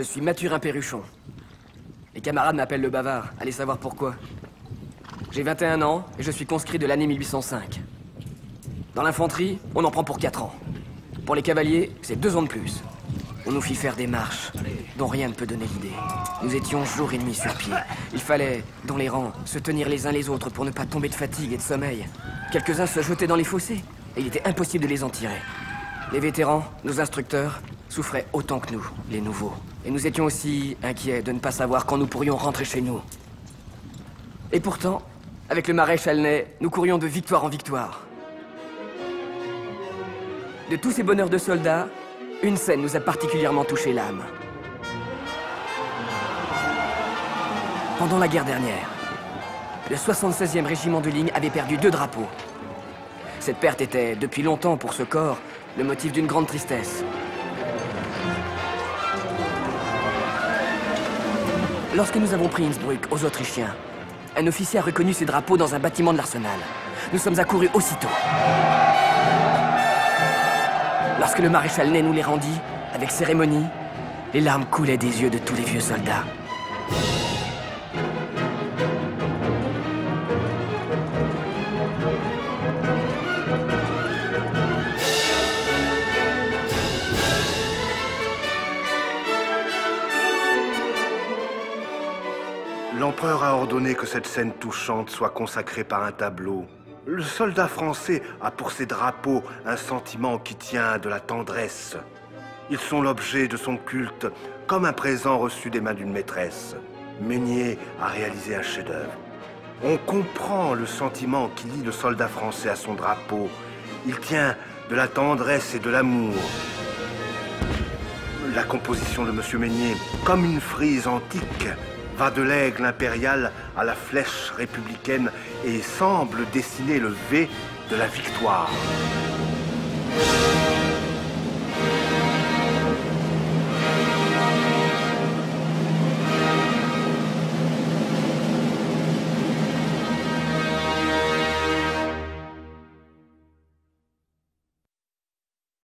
Je suis Mathurin Perruchon. Les camarades m'appellent le bavard. Allez savoir pourquoi. J'ai 21 ans et je suis conscrit de l'année 1805. Dans l'infanterie, on en prend pour 4 ans. Pour les cavaliers, c'est 2 ans de plus. On nous fit faire des marches dont rien ne peut donner l'idée. Nous étions jour et nuit sur pied. Il fallait, dans les rangs, se tenir les uns les autres pour ne pas tomber de fatigue et de sommeil. Quelques-uns se jetaient dans les fossés et il était impossible de les en tirer. Les vétérans, nos instructeurs, souffraient autant que nous, les nouveaux. Et nous étions aussi inquiets de ne pas savoir quand nous pourrions rentrer chez nous. Et pourtant, avec le maréchal Ney, nous courions de victoire en victoire. De tous ces bonheurs de soldats, une scène nous a particulièrement touché l'âme. Pendant la guerre dernière, le 76e régiment de ligne avait perdu 2 drapeaux. Cette perte était, depuis longtemps pour ce corps, le motif d'une grande tristesse. Lorsque nous avons pris Innsbruck aux Autrichiens, un officier a reconnu ces drapeaux dans un bâtiment de l'arsenal. Nous sommes accourus aussitôt. Lorsque le maréchal Ney nous les rendit, avec cérémonie, les larmes coulaient des yeux de tous les vieux soldats. L'empereur a ordonné que cette scène touchante soit consacrée par un tableau. Le soldat français a pour ses drapeaux un sentiment qui tient de la tendresse. Ils sont l'objet de son culte, comme un présent reçu des mains d'une maîtresse. Meunier a réalisé un chef-d'œuvre. On comprend le sentiment qui lie le soldat français à son drapeau. Il tient de la tendresse et de l'amour. La composition de M. Meunier, comme une frise antique, va de l'aigle impérial à la flèche républicaine et semble dessiner le V de la victoire.